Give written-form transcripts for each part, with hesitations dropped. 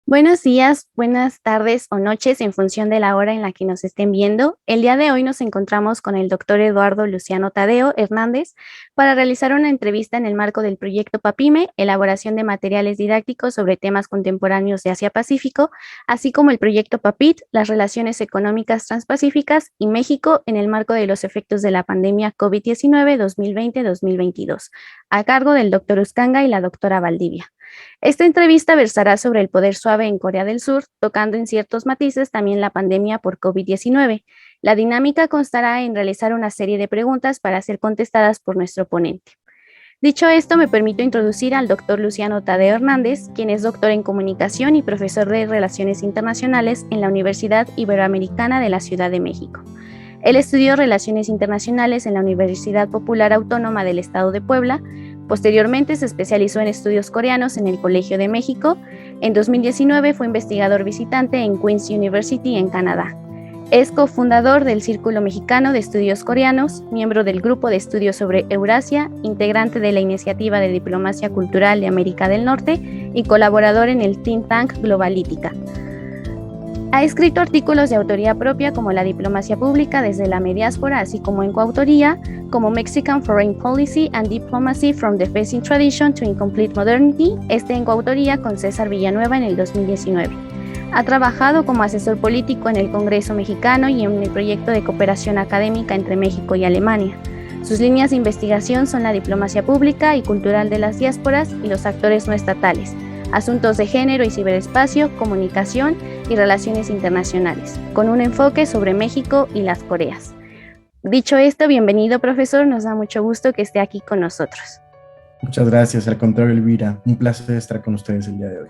Buenos días, buenas tardes o noches en función de la hora en la que nos estén viendo. El día de hoy nos encontramos con el doctor Eduardo Luciano Tadeo Hernández para realizar una entrevista en el marco del proyecto PAPIME, elaboración de materiales didácticos sobre temas contemporáneos de Asia-Pacífico, así como el proyecto PAPIT, las relaciones económicas transpacíficas y México en el marco de los efectos de la pandemia COVID-19 2020-2022, a cargo del doctor Uscanga y la doctora Valdivia. Esta entrevista versará sobre el poder suave en Corea del Sur, tocando en ciertos matices también la pandemia por COVID-19. La dinámica constará en realizar una serie de preguntas para ser contestadas por nuestro ponente. Dicho esto, me permito introducir al doctor Luciano Tadeo Hernández, quien es doctor en comunicación y profesor de Relaciones Internacionales en la Universidad Iberoamericana de la Ciudad de México. Él estudió Relaciones Internacionales en la Universidad Popular Autónoma del Estado de Puebla. Posteriormente se especializó en estudios coreanos en el Colegio de México. En 2019 fue investigador visitante en Queen's University en Canadá. Es cofundador del Círculo Mexicano de Estudios Coreanos, miembro del Grupo de Estudios sobre Eurasia, integrante de la Iniciativa de Diplomacia Cultural de América del Norte y colaborador en el think tank Globalítica. Ha escrito artículos de autoría propia como La diplomacia pública desde la mediáspora, así como en coautoría, como Mexican Foreign Policy and Diplomacy from the Facing Tradition to Incomplete Modernity, en coautoría con César Villanueva en el 2019. Ha trabajado como asesor político en el Congreso Mexicano y en el proyecto de cooperación académica entre México y Alemania. Sus líneas de investigación son la diplomacia pública y cultural de las diásporas y los actores no estatales, asuntos de género y ciberespacio, comunicación y relaciones internacionales, con un enfoque sobre México y las Coreas. Dicho esto, bienvenido, profesor, nos da mucho gusto que esté aquí con nosotros. Muchas gracias, al contrario, Elvira, un placer estar con ustedes el día de hoy.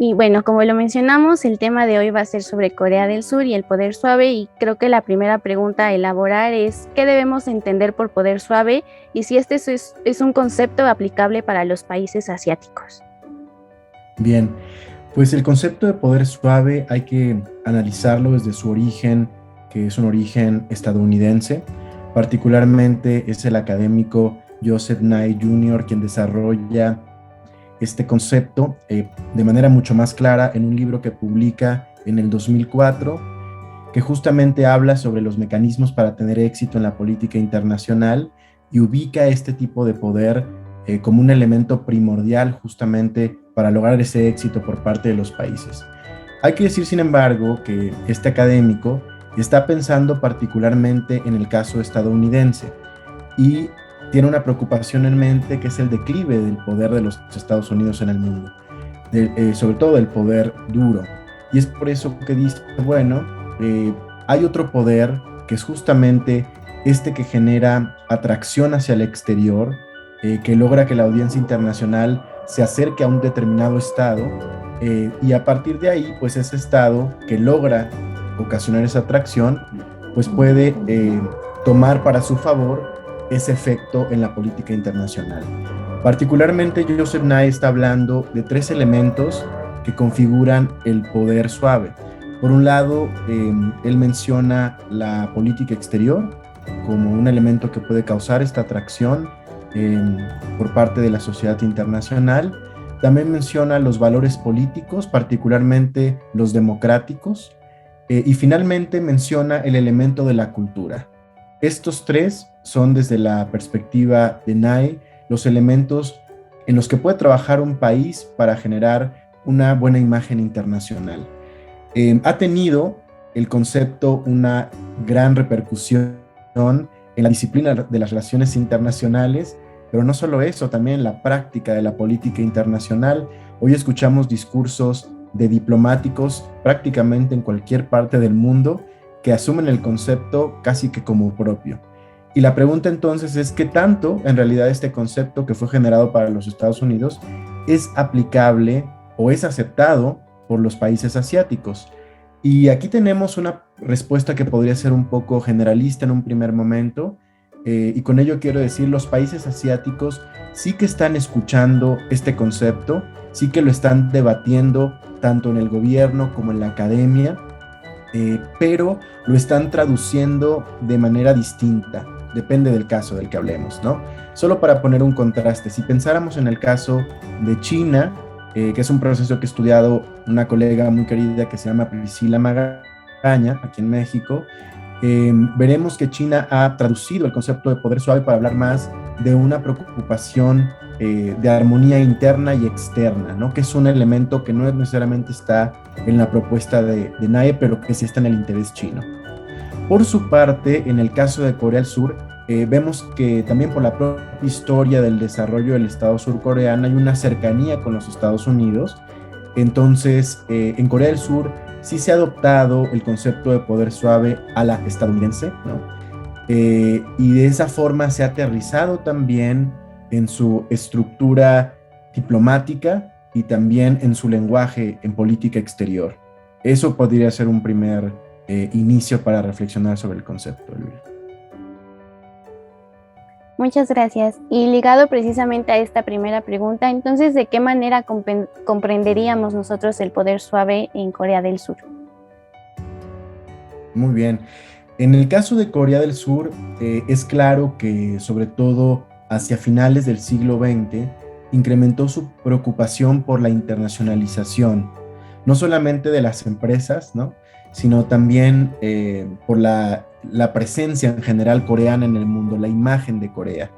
Y bueno, como lo mencionamos, el tema de hoy va a ser sobre Corea del Sur y el poder suave, y creo que la primera pregunta a elaborar es ¿qué debemos entender por poder suave y si este es un concepto aplicable para los países asiáticos? Bien, pues el concepto de poder suave hay que analizarlo desde su origen, que es un origen estadounidense. Particularmente es el académico Joseph Nye Jr. quien desarrolla este concepto de manera mucho más clara en un libro que publica en el 2004, que justamente habla sobre los mecanismos para tener éxito en la política internacional y ubica este tipo de poder como un elemento primordial justamente para lograr ese éxito por parte de los países. Hay que decir, sin embargo, que este académico está pensando particularmente en el caso estadounidense y tiene una preocupación en mente que es el declive del poder de los Estados Unidos en el mundo, sobre todo el poder duro. Y es por eso que dice, bueno, hay otro poder que es justamente este que genera atracción hacia el exterior, que logra que la audiencia internacional se acerque a un determinado estado y a partir de ahí, pues ese estado que logra ocasionar esa atracción, pues puede tomar para su favor ese efecto en la política internacional. Particularmente, Joseph Nye está hablando de tres elementos que configuran el poder suave. Por un lado, él menciona la política exterior como un elemento que puede causar esta atracción por parte de la sociedad internacional. También menciona los valores políticos, particularmente los democráticos, y finalmente menciona el elemento de la cultura. Estos tres son, desde la perspectiva de Nye, los elementos en los que puede trabajar un país para generar una buena imagen internacional. Ha tenido el concepto una gran repercusión en la disciplina de las relaciones internacionales, pero no solo eso, también en la práctica de la política internacional. Hoy escuchamos discursos de diplomáticos prácticamente en cualquier parte del mundo que asumen el concepto casi que como propio. Y la pregunta entonces es ¿qué tanto en realidad este concepto que fue generado para los Estados Unidos es aplicable o es aceptado por los países asiáticos? Y aquí tenemos una respuesta que podría ser un poco generalista en un primer momento, y con ello quiero decir, los países asiáticos sí que están escuchando este concepto, sí que lo están debatiendo tanto en el gobierno como en la academia, pero lo están traduciendo de manera distinta, depende del caso del que hablemos, ¿no? Solo para poner un contraste, si pensáramos en el caso de China, que es un proceso que ha estudiado una colega muy querida que se llama Priscila Magaña, aquí en México, veremos que China ha traducido el concepto de poder suave para hablar más de una preocupación de armonía interna y externa, ¿no? Que es un elemento que no necesariamente está en la propuesta de NAE, pero que sí está en el interés chino. Por su parte, en el caso de Corea del Sur, vemos que también por la propia historia del desarrollo del Estado surcoreano hay una cercanía con los Estados Unidos. Entonces, en Corea del Sur sí se ha adoptado el concepto de poder suave a la estadounidense, ¿no? Y de esa forma se ha aterrizado también en su estructura diplomática y también en su lenguaje en política exterior. Eso podría ser un primer inicio para reflexionar sobre el concepto, Luis. Muchas gracias. Y ligado precisamente a esta primera pregunta, entonces, ¿de qué manera comprenderíamos nosotros el poder suave en Corea del Sur? Muy bien. En el caso de Corea del Sur, es claro que sobre todo hacia finales del siglo XX incrementó su preocupación por la internacionalización, no solamente de las empresas, ¿no? Sino también por la presencia en general coreana en el mundo, la imagen de Corea.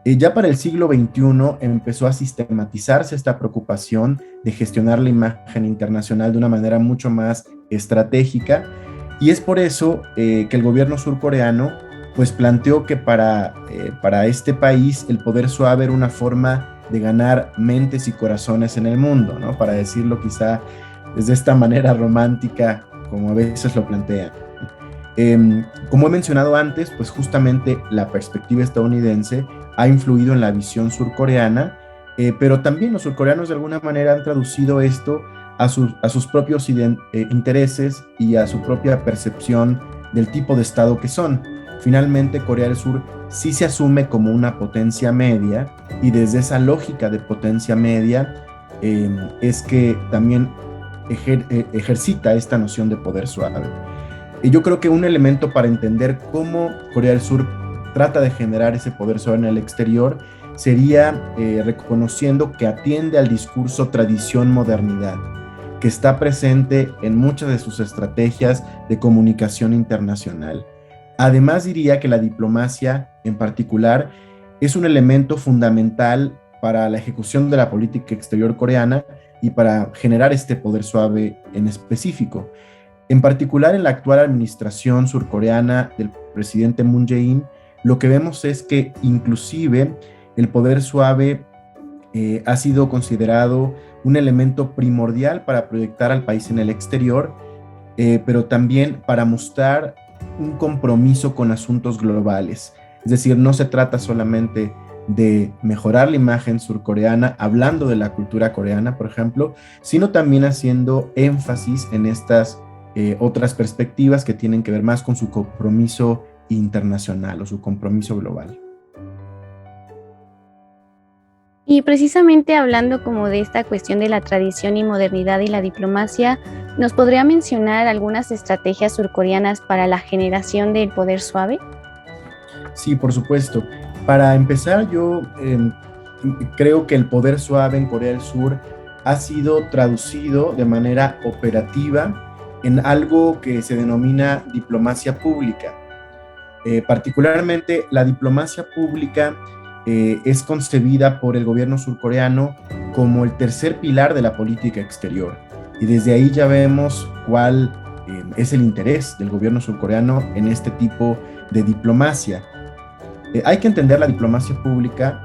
Ya para el siglo XXI empezó a sistematizarse esta preocupación de gestionar la imagen internacional de una manera mucho más estratégica, y es por eso que el gobierno surcoreano pues planteó que para este país el poder suave era una forma de ganar mentes y corazones en el mundo, ¿no? Para decirlo quizá desde esta manera romántica como a veces lo plantean. Como he mencionado antes, pues justamente la perspectiva estadounidense ha influido en la visión surcoreana, pero también los surcoreanos de alguna manera han traducido esto a sus propios intereses y a su propia percepción del tipo de Estado que son. Finalmente, Corea del Sur sí se asume como una potencia media, y desde esa lógica de potencia media es que también ejercita esta noción de poder suave. Y yo creo que un elemento para entender cómo Corea del Sur trata de generar ese poder suave en el exterior sería reconociendo que atiende al discurso tradición-modernidad, que está presente en muchas de sus estrategias de comunicación internacional. Además, diría que la diplomacia en particular es un elemento fundamental para la ejecución de la política exterior coreana y para generar este poder suave en específico. En particular, en la actual administración surcoreana del presidente Moon Jae-in, lo que vemos es que inclusive el poder suave ha sido considerado un elemento primordial para proyectar al país en el exterior, pero también para mostrar un compromiso con asuntos globales. Es decir, no se trata solamente de mejorar la imagen surcoreana, hablando de la cultura coreana, por ejemplo, sino también haciendo énfasis en estas otras perspectivas que tienen que ver más con su compromiso internacional o su compromiso global. Y precisamente hablando como de esta cuestión de la tradición y modernidad y la diplomacia, ¿nos podría mencionar algunas estrategias surcoreanas para la generación del poder suave? Sí, por supuesto. Para empezar, yo creo que el poder suave en Corea del Sur ha sido traducido de manera operativa en algo que se denomina diplomacia pública. Particularmente, la diplomacia pública es concebida por el gobierno surcoreano como el tercer pilar de la política exterior. Y desde ahí ya vemos cuál es el interés del gobierno surcoreano en este tipo de diplomacia. Hay que entender la diplomacia pública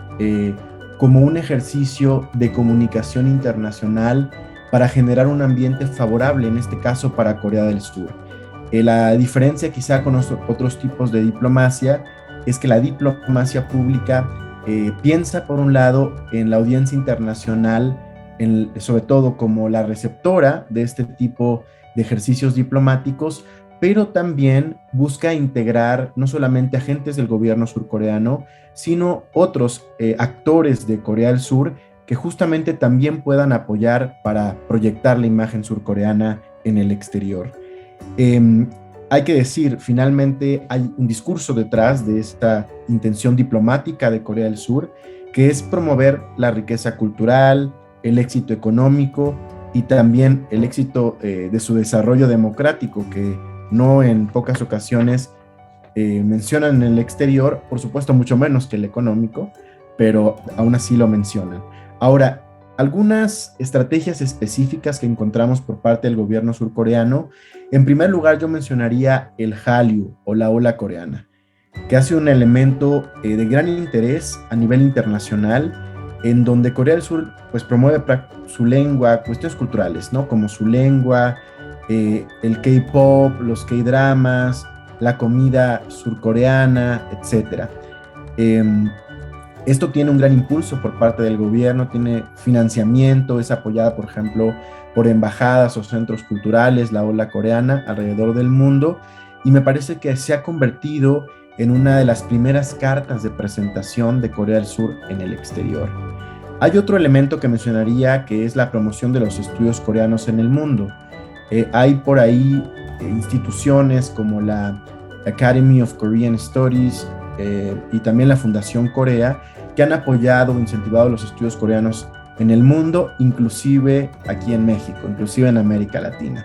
como un ejercicio de comunicación internacional para generar un ambiente favorable, en este caso para Corea del Sur. La diferencia quizá con otros tipos de diplomacia es que la diplomacia pública piensa por un lado en la audiencia internacional, sobre todo como la receptora de este tipo de ejercicios diplomáticos, pero también busca integrar no solamente agentes del gobierno surcoreano, sino otros actores de Corea del Sur que justamente también puedan apoyar para proyectar la imagen surcoreana en el exterior. Eh, Hay que decir, finalmente hay un discurso detrás de esta intención diplomática de Corea del Sur, que es promover la riqueza cultural, el éxito económico y también el éxito de su desarrollo democrático, que no en pocas ocasiones mencionan en el exterior, por supuesto mucho menos que el económico, pero aún así lo mencionan. Ahora, algunas estrategias específicas que encontramos por parte del gobierno surcoreano, en primer lugar yo mencionaría el Hallyu o la ola coreana, que hace un elemento de gran interés a nivel internacional, en donde Corea del Sur pues promueve su lengua, cuestiones culturales, ¿no? Como su lengua, el K-pop, los K-dramas, la comida surcoreana, etcétera. Eh, Esto tiene un gran impulso por parte del gobierno, tiene financiamiento, es apoyada, por ejemplo, por embajadas o centros culturales, la ola coreana, alrededor del mundo, y me parece que se ha convertido en una de las primeras cartas de presentación de Corea del Sur en el exterior. Hay otro elemento que mencionaría, que es la promoción de los estudios coreanos en el mundo. Hay por ahí instituciones como la Academy of Korean Studies y también la Fundación Corea, que han apoyado o incentivado los estudios coreanos en el mundo, inclusive aquí en México, inclusive en América Latina.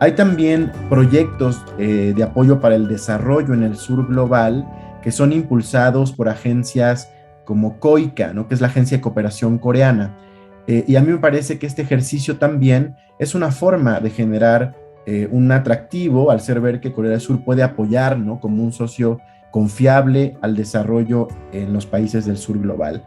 Hay también proyectos de apoyo para el desarrollo en el sur global que son impulsados por agencias como COICA, ¿no? Que es la Agencia de Cooperación Coreana. Y a mí me parece que este ejercicio también es una forma de generar un atractivo al ser ver que Corea del Sur puede apoyar, ¿no? Como un socio confiable al desarrollo en los países del sur global.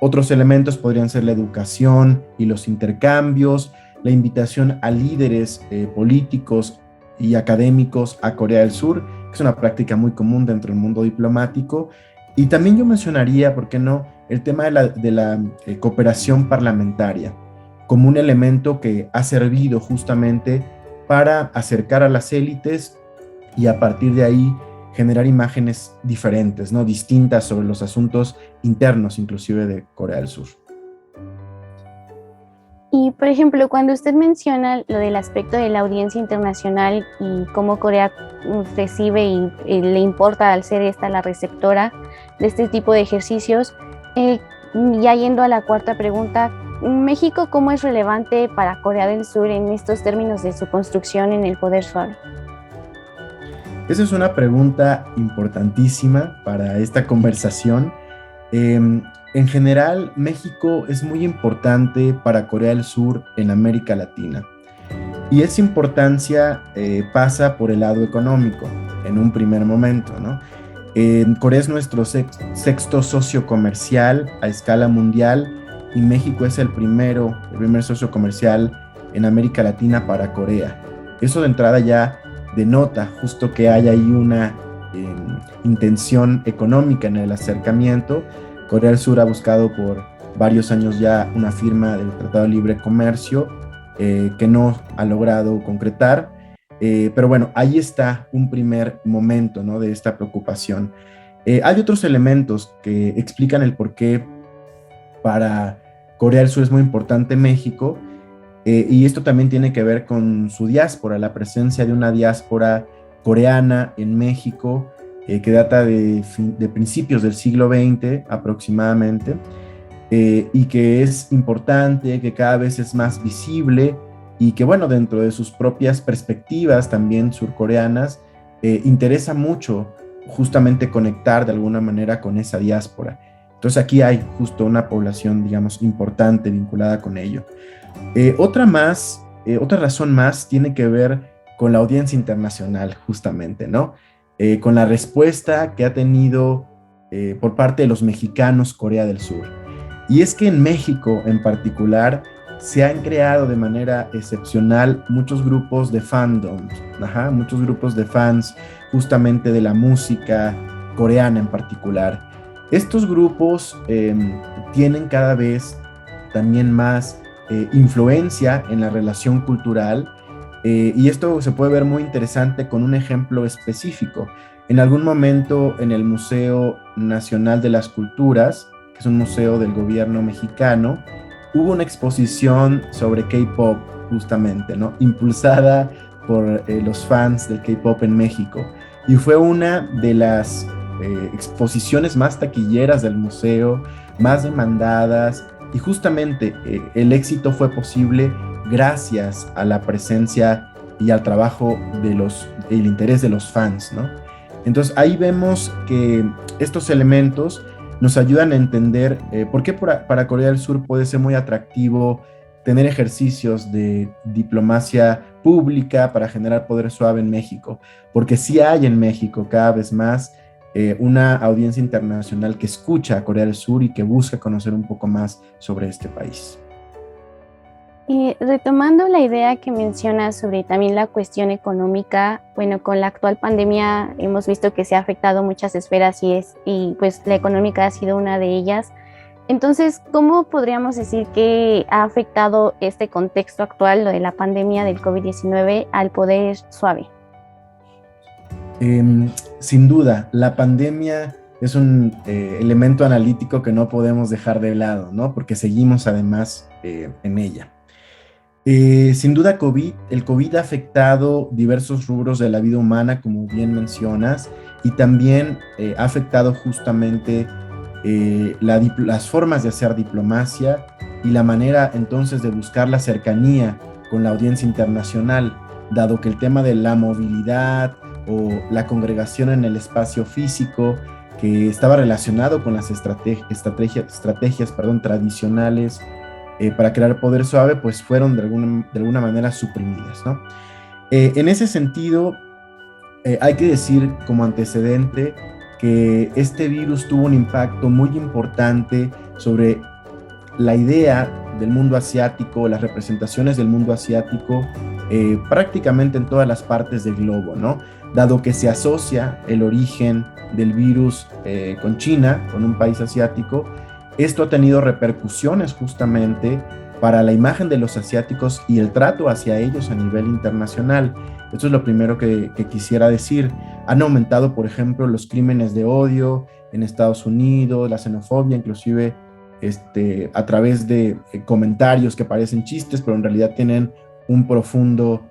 Otros elementos podrían ser la educación y los intercambios, la invitación a líderes políticos y académicos a Corea del Sur, que es una práctica muy común dentro del mundo diplomático. Y también yo mencionaría, ¿por qué no?, el tema de la cooperación parlamentaria como un elemento que ha servido justamente para acercar a las élites y a partir de ahí generar imágenes diferentes, ¿no? Distintas sobre los asuntos internos, inclusive de Corea del Sur. Y, por ejemplo, cuando usted menciona lo del aspecto de la audiencia internacional y cómo Corea recibe y le importa al ser esta la receptora de este tipo de ejercicios, ya yendo a la cuarta pregunta, México, ¿cómo es relevante para Corea del Sur en estos términos de su construcción en el poder suave? Esa es una pregunta importantísima para esta conversación. En general, México es muy importante para Corea del Sur en América Latina. Y esa importancia pasa por el lado económico, en un primer momento, ¿no? Corea es nuestro sexto socio comercial a escala mundial y México es el primer socio comercial en América Latina para Corea. Eso de entrada ya denota justo que hay ahí una intención económica en el acercamiento. Corea del Sur ha buscado por varios años ya una firma del Tratado de Libre Comercio que no ha logrado concretar, pero bueno, ahí está un primer momento, ¿no?, de esta preocupación. Hay otros elementos que explican el por qué para Corea del Sur es muy importante México, y esto también tiene que ver con su diáspora, la presencia de una diáspora coreana en México, que data de principios del siglo XX aproximadamente, y que es importante, que cada vez es más visible y que, bueno, dentro de sus propias perspectivas también surcoreanas, interesa mucho justamente conectar de alguna manera con esa diáspora. Entonces aquí hay justo una población, digamos, importante vinculada con ello. Otra razón más tiene que ver con la audiencia internacional, justamente, ¿no? Con la respuesta que ha tenido por parte de los mexicanos Corea del Sur. Y es que en México en particular se han creado de manera excepcional muchos grupos de fandom, muchos grupos de fans justamente de la música coreana en particular. Estos grupos tienen cada vez también más influencia en la relación cultural Y esto se puede ver muy interesante con un ejemplo específico. En algún momento en el Museo Nacional de las Culturas, que es un museo del gobierno mexicano, hubo una exposición sobre K-pop, justamente, ¿no? Impulsada por los fans del K-pop en México. Y fue una de las exposiciones más taquilleras del museo, más demandadas, y justamente el éxito fue posible gracias a la presencia y al trabajo el interés de los fans, ¿no? Entonces ahí vemos que estos elementos nos ayudan a entender por qué para Corea del Sur puede ser muy atractivo tener ejercicios de diplomacia pública para generar poder suave en México, porque sí hay en México cada vez más una audiencia internacional que escucha a Corea del Sur y que busca conocer un poco más sobre este país. Retomando la idea que mencionas sobre también la cuestión económica, bueno, con la actual pandemia hemos visto que se ha afectado muchas esferas y pues la económica ha sido una de ellas. Entonces, ¿cómo podríamos decir que ha afectado este contexto actual, lo de la pandemia del COVID-19, al poder suave? Sin duda, la pandemia es un elemento analítico que no podemos dejar de lado, ¿no? Porque seguimos además en ella. Sin duda, el COVID ha afectado diversos rubros de la vida humana, como bien mencionas, y también ha afectado justamente las formas de hacer diplomacia y la manera entonces de buscar la cercanía con la audiencia internacional, dado que el tema de la movilidad o la congregación en el espacio físico, que estaba relacionado con las estrategias tradicionales para crear poder suave, pues fueron de alguna manera suprimidas, ¿no? En ese sentido, hay que decir como antecedente que este virus tuvo un impacto muy importante sobre la idea del mundo asiático, las representaciones del mundo asiático, prácticamente en todas las partes del globo, ¿no? Dado que se asocia el origen del virus con China, con un país asiático, esto ha tenido repercusiones justamente para la imagen de los asiáticos y el trato hacia ellos a nivel internacional. Esto es lo primero que quisiera decir. Han aumentado, por ejemplo, los crímenes de odio en Estados Unidos, la xenofobia, inclusive a través de comentarios que parecen chistes, pero en realidad tienen un profundo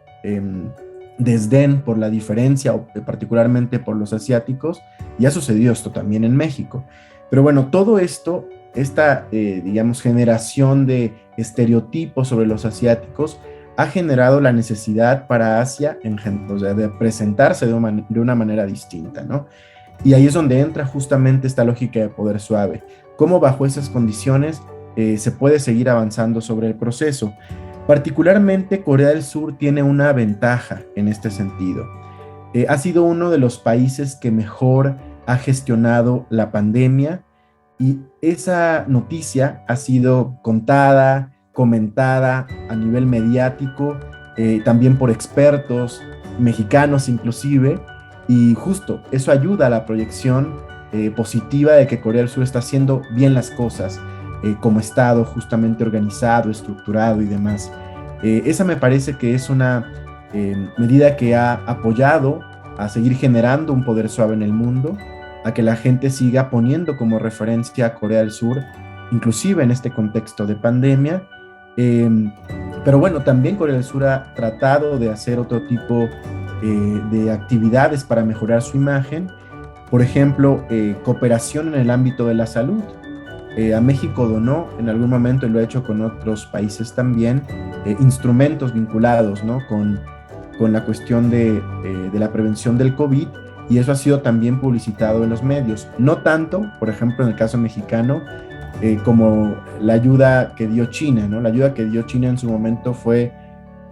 desdén por la diferencia, o particularmente por los asiáticos, y ha sucedido esto también en México. Pero bueno, todo esto, esta, digamos, generación de estereotipos sobre los asiáticos ha generado la necesidad para Asia o sea, de presentarse de una manera distinta, ¿no? Y ahí es donde entra justamente esta lógica de poder suave. Cómo bajo esas condiciones se puede seguir avanzando sobre el proceso. Particularmente Corea del Sur tiene una ventaja en este sentido. Ha sido uno de los países que mejor ha gestionado la pandemia y esa noticia ha sido contada, comentada a nivel mediático, también por expertos mexicanos inclusive, y justo eso ayuda a la proyección positiva de que Corea del Sur está haciendo bien las cosas como Estado justamente organizado, estructurado y demás. Esa me parece que es una medida que ha apoyado a seguir generando un poder suave en el mundo, a que la gente siga poniendo como referencia a Corea del Sur, inclusive en este contexto de pandemia. Eh, pero bueno, también Corea del Sur ha tratado de hacer otro tipo de actividades para mejorar su imagen. Por ejemplo, cooperación en el ámbito de la salud. A México donó en algún momento, y lo ha hecho con otros países también, instrumentos vinculados, ¿no? con la cuestión de la prevención del COVID, y eso ha sido también publicitado en los medios. No tanto, por ejemplo, en el caso mexicano, como la ayuda que dio China, ¿no? La ayuda que dio China en su momento fue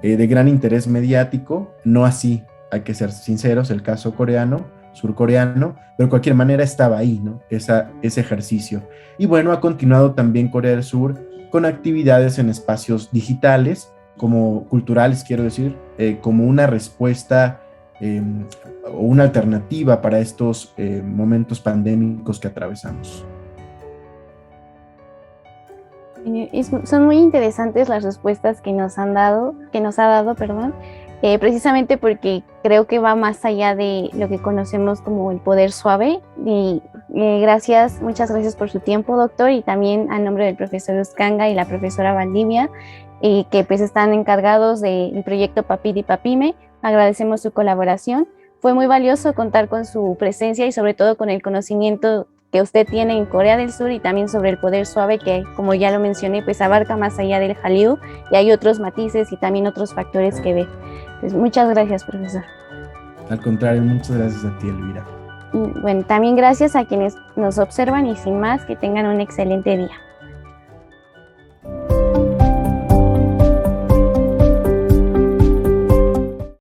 de gran interés mediático, no así, hay que ser sinceros, el caso coreano, surcoreano, pero de cualquier manera estaba ahí, ¿no? Ese ejercicio. Y bueno, ha continuado también Corea del Sur con actividades en espacios digitales, como culturales, quiero decir, como una respuesta o una alternativa para estos momentos pandémicos que atravesamos. Son muy interesantes las respuestas que nos ha dado, perdón. precisamente porque creo que va más allá de lo que conocemos como el poder suave. Y gracias, muchas gracias por su tiempo, doctor, y también a nombre del profesor Uscanga y la profesora Valdivia, que pues están encargados del proyecto Papidi Papime. Agradecemos su colaboración. Fue muy valioso contar con su presencia y sobre todo con el conocimiento que usted tiene en Corea del Sur y también sobre el poder suave que, como ya lo mencioné, pues abarca más allá del Hallyu y hay otros matices y también otros factores que ver. Pues muchas gracias, profesor. Al contrario, muchas gracias a ti, Elvira. Y bueno, también gracias a quienes nos observan y sin más, que tengan un excelente día.